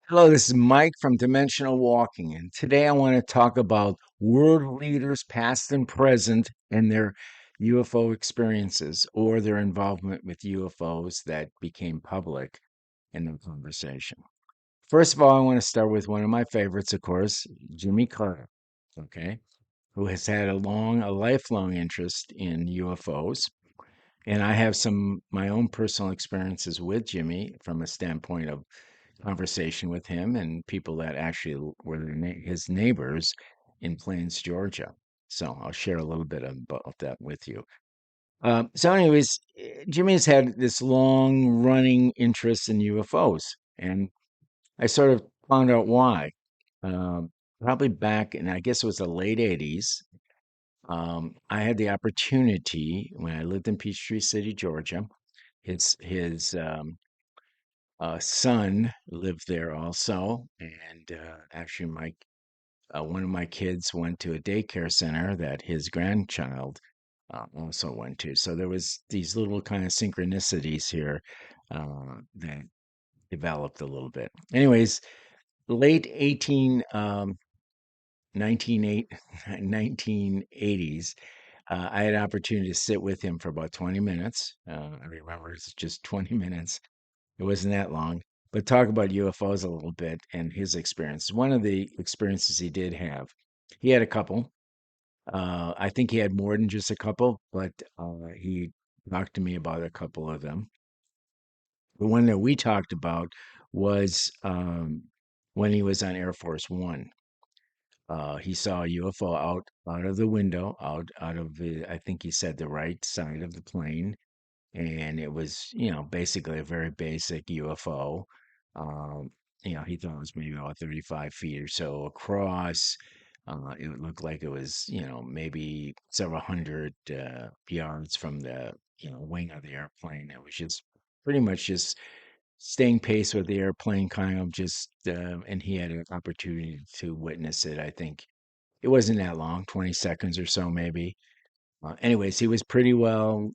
Hello, this is Mike from Dimensional Walking, and today I want to talk about world leaders, past and present, and their UFO experiences or their involvement with UFOs that became public in the conversation. First of all, I want to start with one of my favorites, of course, Jimmy Carter, okay, who has had a lifelong interest in UFOs. And I have some my own personal experiences with Jimmy from a standpoint of conversation with him and people that actually were his neighbors in Plains, Georgia. So I'll share a little bit about that with you. Anyways, Jimmy has had this long running interest in UFOs, and I sort of found out why. Probably back in, I guess it was the late 80s. I had the opportunity when I lived in Peachtree City, Georgia. His son lived there also, and actually, my one of my kids went to a daycare center that his grandchild also went to. So there was these little kind of synchronicities here that developed a little bit. Anyways, late 1980s, I had an opportunity to sit with him for about 20 minutes. I remember it's just 20 minutes. It wasn't that long, but talk about UFOs a little bit and his experience. One of the experiences he did have, he had a couple. I think he had more than just a couple, but he talked to me about a couple of them. The one that we talked about was when he was on Air Force One. He saw a UFO out of the window, out of the, I think he said the right side of the plane, and it was, basically a very basic UFO. Um, he thought it was maybe about 35 feet or so across. It looked like it was, maybe several hundred yards from the, wing of the airplane. It was just pretty much just staying pace with the airplane, kind of just, and he had an opportunity to witness it. I think it wasn't that long, 20 seconds or so, maybe. Anyways, he was pretty well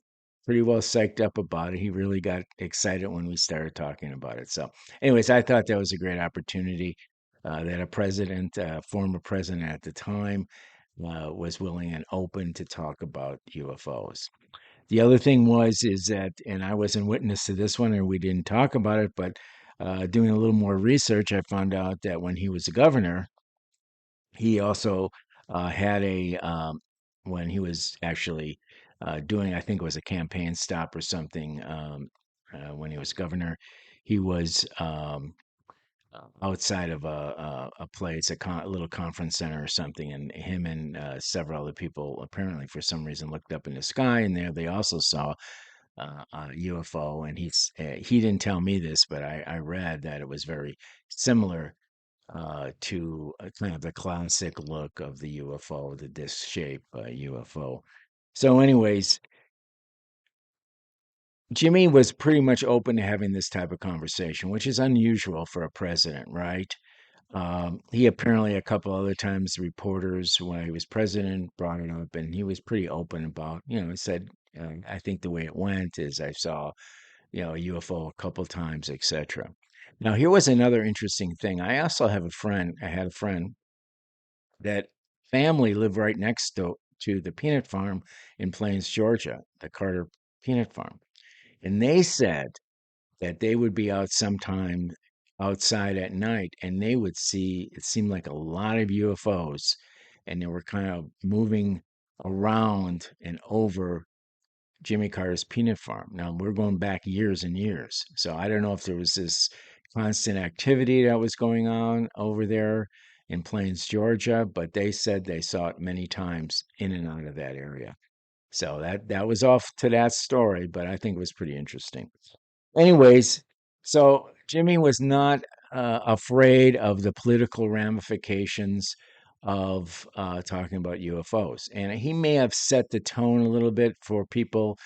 psyched up about it. He really got excited when we started talking about it. So, anyways, I thought that was a great opportunity that a president, former president at the time, was willing and open to talk about UFOs. The other thing was is that, and I wasn't witness to this one, or we didn't talk about it, but doing a little more research, I found out that when he was a governor, he also had when he was actually doing, I think it was a campaign stop or something, when he was governor, he was outside of a place, a little conference center or something, and him and several other people apparently for some reason looked up in the sky, and there they also saw a UFO, and he didn't tell me this, but I read that it was very similar to kind of the classic look of the UFO, the disc shaped UFO. So, anyways, Jimmy was pretty much open to having this type of conversation, which is unusual for a president, right? He apparently, a couple other times, reporters, when he was president, brought it up, and he was pretty open about, he said, I think the way it went is I saw, a UFO a couple times, etc. Now, here was another interesting thing. I had a friend that family lived right next to the peanut farm in Plains, Georgia, the Carter peanut farm. And they said that they would be out sometime outside at night and they would see, it seemed like a lot of UFOs, and they were kind of moving around and over Jimmy Carter's peanut farm. Now we're going back years and years. So I don't know if there was this constant activity that was going on over there in Plains, Georgia, but they said they saw it many times in and out of that area. So that was off to that story, but I think it was pretty interesting. Anyways, so Jimmy was not afraid of the political ramifications of talking about UFOs, and he may have set the tone a little bit for people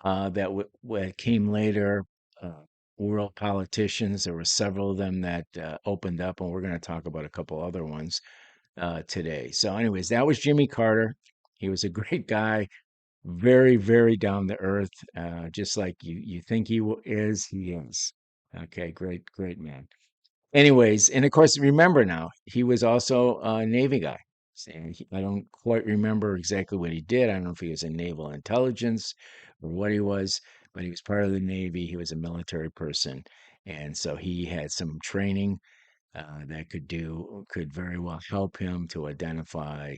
that came later, uh, world politicians. There were several of them that opened up, and we're going to talk about a couple other ones today. So, anyways, that was Jimmy Carter. He was a great guy, very, very down to earth, just like you think he is. He is. Okay, great, great man. Anyways, and of course, remember now, he was also a Navy guy. And I don't quite remember exactly what he did. I don't know if he was in naval intelligence or what he was, but he was part of the Navy. He was a military person. And so he had some training that could very well help him to identify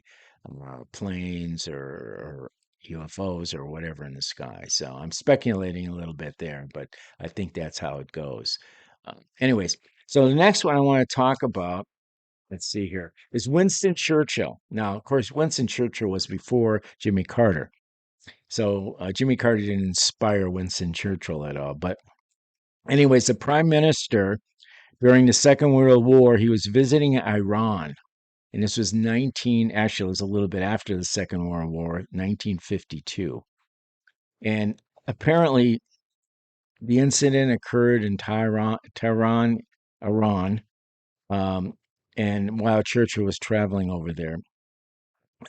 planes or UFOs or whatever in the sky. So I'm speculating a little bit there, but I think that's how it goes. Anyways, so the next one I want to talk about, let's see here, is Winston Churchill. Now, of course, Winston Churchill was before Jimmy Carter. So Jimmy Carter didn't inspire Winston Churchill at all. But anyways, the prime minister during the Second World War, he was visiting Iran. And this was actually, it was a little bit after the Second World War, 1952. And apparently, the incident occurred in Tehran, Iran, um, and while Churchill was traveling over there.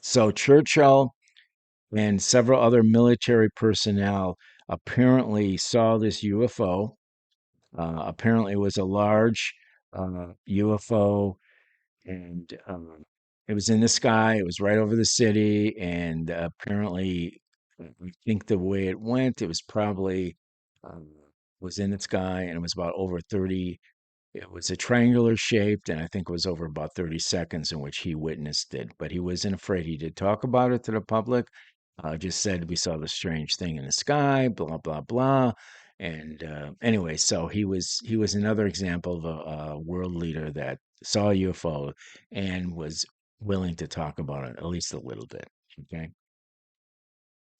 So Churchill and several other military personnel apparently saw this UFO. Apparently, it was a large UFO, and it was in the sky. It was right over the city, and apparently, I think the way it went, it was probably um, was in the sky, and it was about over 30. It was a triangular shaped, and I think it was over about 30 seconds in which he witnessed it. But he wasn't afraid. He did talk about it to the public. Just said we saw the strange thing in the sky, blah blah blah. And anyway, so he was another example of a world leader that saw a UFO and was willing to talk about it at least a little bit. Okay.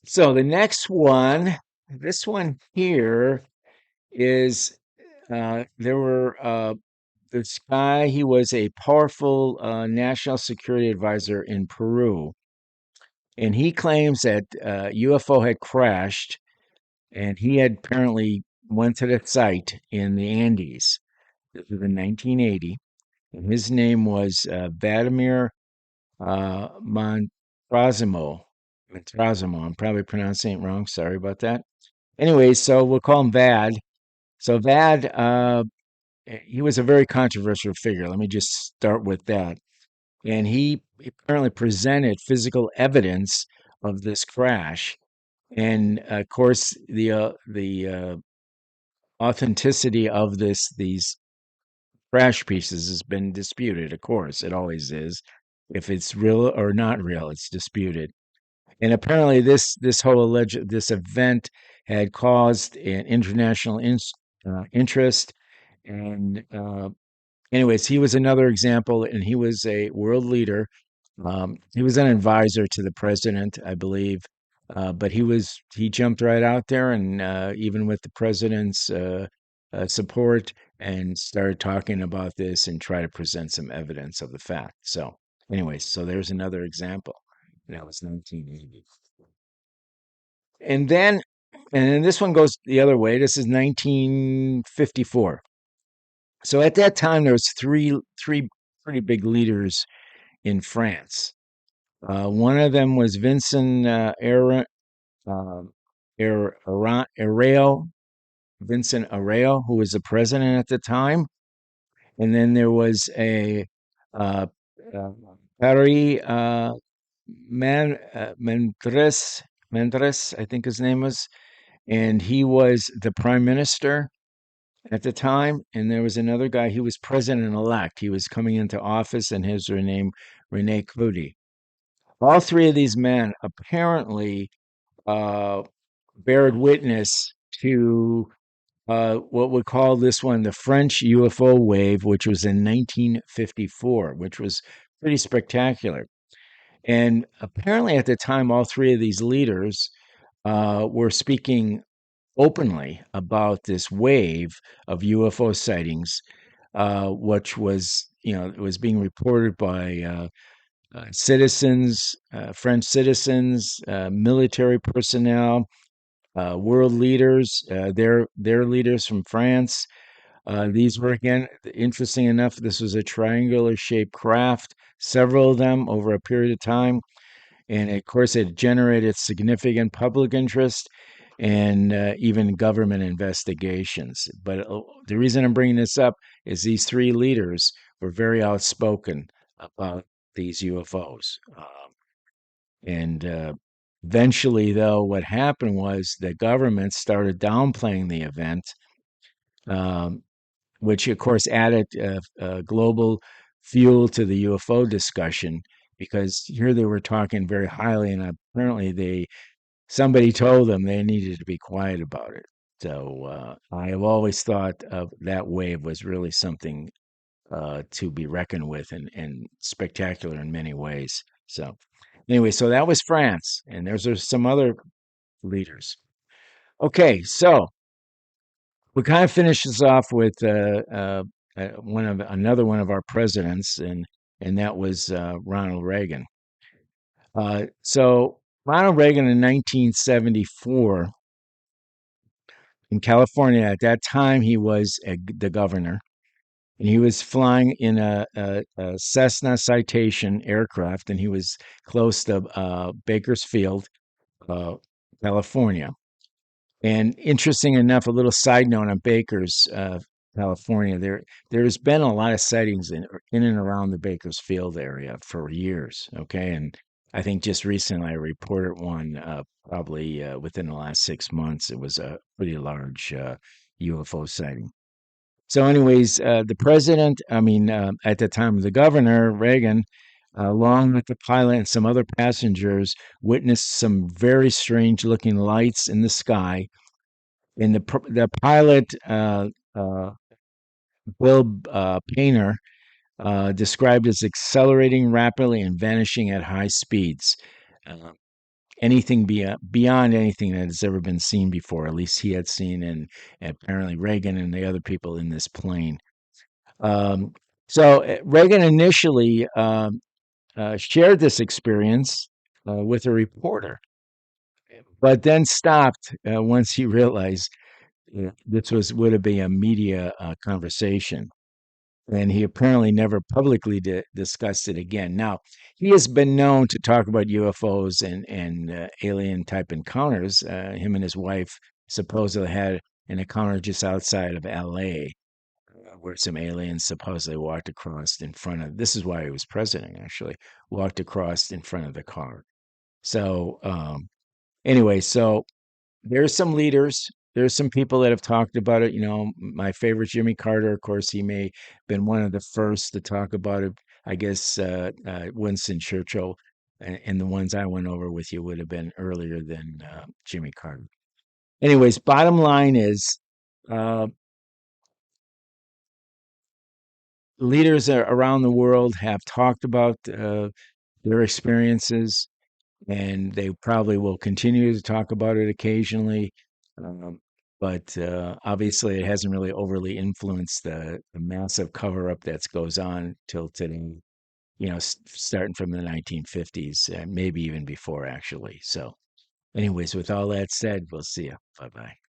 So the next one, this one here is there were this guy, he was a powerful national security advisor in Peru, and he claims that UFO had crashed, and he had apparently went to the site in the Andes. This was in 1980, and his name was Vladimir Montrasimo. Montrasimo. I'm probably pronouncing it wrong. Sorry about that. Anyway, so we'll call him Vad. So Vad, he was a very controversial figure. Let me just start with that. And he apparently presented physical evidence of this crash. And of course, the authenticity of these crash pieces has been disputed. Of course, it always is. If it's real or not real, it's disputed. And apparently, this whole alleged this event had caused an international interest, and anyways, he was another example, and he was a world leader. He was an advisor to the president, I believe, but he jumped right out there, and even with the president's support, and started talking about this and try to present some evidence of the fact. So, anyways, so there's another example. And that was 1980, and then this one goes the other way. This is 1954. So at that time, there was three pretty big leaders in France. One of them was Vincent uh, Areo, Vincent Areo, who was the president at the time. And then there was a uh, uh, Paris Mendres, I think his name was, and he was the prime minister at the time. And there was another guy, he was president elect. He was coming into office, and his name Rene Coty. All three of these men apparently uh, bared witness to what we call this one the French UFO wave, which was in 1954, which was pretty spectacular. And apparently, at the time, all three of these leaders were speaking openly about this wave of UFO sightings, which was, it was being reported by citizens, French citizens, military personnel, world leaders, their leaders from France. These were again interesting enough. This was a triangular shaped craft, several of them over a period of time, and of course, it generated significant public interest. and even government investigations. But the reason I'm bringing this up is these three leaders were very outspoken about these UFOs. And eventually, though, what happened was the government started downplaying the event, um, which, of course, added global fuel to the UFO discussion because here they were talking very highly, and apparently somebody told them they needed to be quiet about it. So I have always thought of that wave was really something to be reckoned with and spectacular in many ways. So anyway, so that was France, and there's some other leaders. Okay, so we kind of finishes off with another one of our presidents, and that was Ronald Reagan. So Ronald Reagan in 1974 in California. At that time, he was the governor, and he was flying in a Cessna Citation aircraft, and he was close to Bakersfield, uh, California. And interesting enough, a little side note on Baker's, California. There's been a lot of sightings in and around the Bakersfield area for years. Okay, and I think just recently I reported one, probably within the last 6 months. It was a pretty large UFO sighting. So, anyways, the president, I mean, at the time, the governor, Reagan, along with the pilot and some other passengers, witnessed some very strange looking lights in the sky. And the pilot, Bill Painter, described as accelerating rapidly and vanishing at high speeds. Uh, Anything beyond anything that has ever been seen before, at least he had seen, and apparently Reagan and the other people in this plane. Um, so Reagan initially shared this experience with a reporter, but then stopped once he realized this would have been a media conversation, and he apparently never publicly discussed it again. Now, he has been known to talk about UFOs and alien type encounters. Him and his wife supposedly had an encounter just outside of L.A. Where some aliens supposedly walked across in front of. This is why he was president. Actually, walked across in front of the car. So anyway, so there's some leaders. There's some people that have talked about it. My favorite, Jimmy Carter, of course, he may have been one of the first to talk about it. I guess Winston Churchill and the ones I went over with you would have been earlier than Jimmy Carter. Anyways, bottom line is uh, leaders around the world have talked about their experiences, and they probably will continue to talk about it occasionally. Um, but obviously, it hasn't really overly influenced the massive cover up that goes on till today. Starting from the 1950s, maybe even before, actually. So, anyways, with all that said, we'll see you. Bye bye.